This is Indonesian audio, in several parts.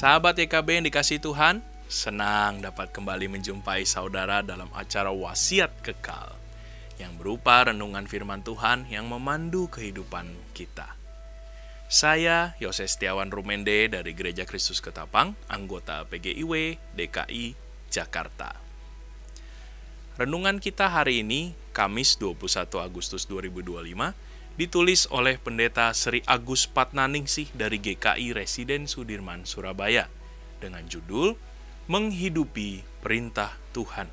Sahabat YKB yang dikasihi Tuhan, senang dapat kembali menjumpai saudara dalam acara Wasiat Kekal yang berupa renungan firman Tuhan yang memandu kehidupan kita. Saya, Yose Setiawan Rumende dari Gereja Kristus Ketapang, anggota PGIW DKI Jakarta. Renungan kita hari ini, Kamis 21 Agustus 2025, ditulis oleh Pendeta Sri Agus Patnaningsih dari GKI Residen Sudirman, Surabaya, dengan judul Menghidupi Perintah Tuhan,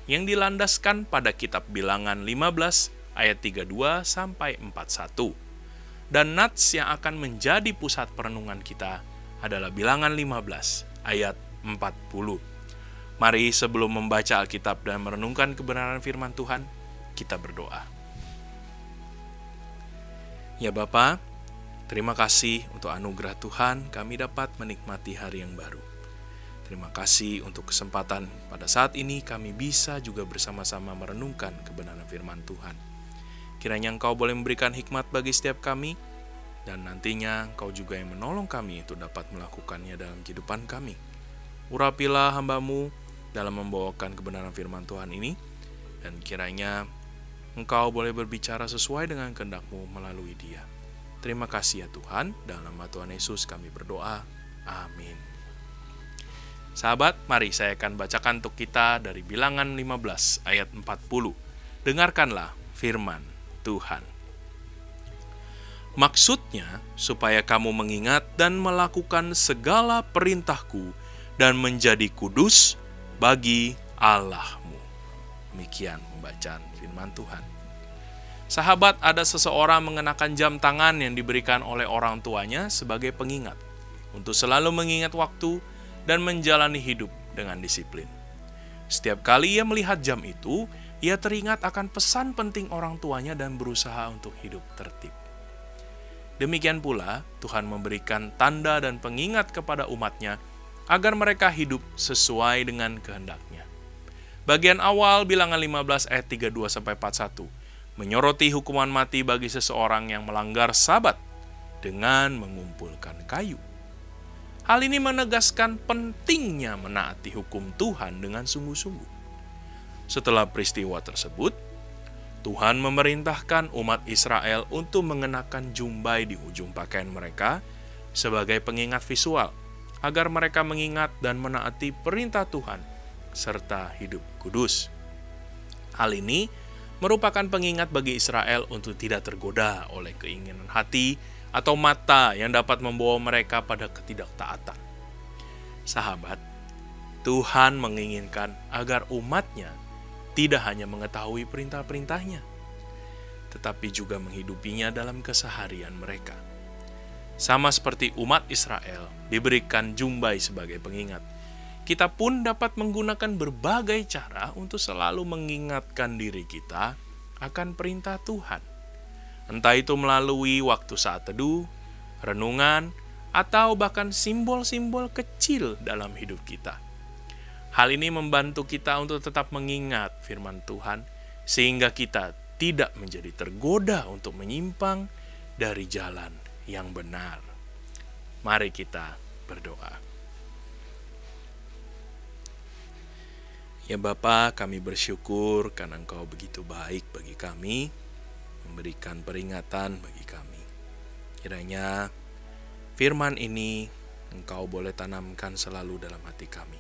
yang dilandaskan pada kitab Bilangan 15 ayat 32 sampai 41. Dan nats yang akan menjadi pusat perenungan kita adalah Bilangan 15 ayat 40. Mari sebelum membaca Alkitab dan merenungkan kebenaran firman Tuhan, kita berdoa. Ya Bapa, terima kasih untuk anugerah Tuhan kami dapat menikmati hari yang baru. Terima kasih untuk kesempatan pada saat ini kami bisa juga bersama-sama merenungkan kebenaran firman Tuhan. Kiranya Engkau boleh memberikan hikmat bagi setiap kami, dan nantinya Engkau juga yang menolong kami untuk dapat melakukannya dalam kehidupan kami. Urapilah hamba-Mu dalam membawakan kebenaran firman Tuhan ini, dan kiranya Engkau boleh berbicara sesuai dengan kehendak-Mu melalui dia. Terima kasih ya Tuhan, dalam nama Tuhan Yesus kami berdoa. Amin. Sahabat, mari saya akan bacakan untuk kita dari Bilangan 15 ayat 40. Dengarkanlah firman Tuhan. Maksudnya, supaya kamu mengingat dan melakukan segala perintahku dan menjadi kudus bagi Allahmu. Demikian pembacaan firman Tuhan. Sahabat, ada seseorang mengenakan jam tangan yang diberikan oleh orang tuanya sebagai pengingat untuk selalu mengingat waktu dan menjalani hidup dengan disiplin. Setiap kali ia melihat jam itu, ia teringat akan pesan penting orang tuanya dan berusaha untuk hidup tertib. Demikian pula, Tuhan memberikan tanda dan pengingat kepada umatnya agar mereka hidup sesuai dengan kehendaknya. Bagian awal Bilangan 15 ayat 32-41 menyoroti hukuman mati bagi seseorang yang melanggar Sabat dengan mengumpulkan kayu. Hal ini menegaskan pentingnya menaati hukum Tuhan dengan sungguh-sungguh. Setelah peristiwa tersebut, Tuhan memerintahkan umat Israel untuk mengenakan jumbai di ujung pakaian mereka sebagai pengingat visual, agar mereka mengingat dan menaati perintah Tuhan serta hidup kudus. Hal ini merupakan pengingat bagi Israel untuk tidak tergoda oleh keinginan hati atau mata yang dapat membawa mereka pada ketidaktaatan. Sahabat, Tuhan menginginkan agar umatnya tidak hanya mengetahui perintah-perintahnya, tetapi juga menghidupinya dalam keseharian mereka. Sama seperti umat Israel diberikan jumbai sebagai pengingat, kita pun dapat menggunakan berbagai cara untuk selalu mengingatkan diri kita akan perintah Tuhan. Entah itu melalui waktu saat teduh, renungan, atau bahkan simbol-simbol kecil dalam hidup kita. Hal ini membantu kita untuk tetap mengingat firman Tuhan, sehingga kita tidak menjadi tergoda untuk menyimpang dari jalan yang benar. Mari kita berdoa. Ya Bapa, kami bersyukur karena Engkau begitu baik bagi kami, memberikan peringatan bagi kami. Kiranya firman ini Engkau boleh tanamkan selalu dalam hati kami.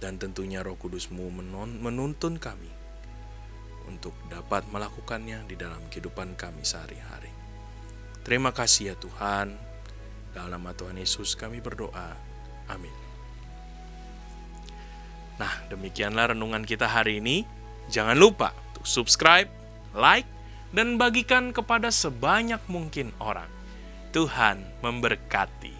Dan tentunya Roh Kudus-Mu menuntun kami untuk dapat melakukannya di dalam kehidupan kami sehari-hari. Terima kasih ya Tuhan. Dalam nama Tuhan Yesus kami berdoa. Amin. Nah, demikianlah renungan kita hari ini. Jangan lupa untuk subscribe, like, dan bagikan kepada sebanyak mungkin orang. Tuhan memberkati.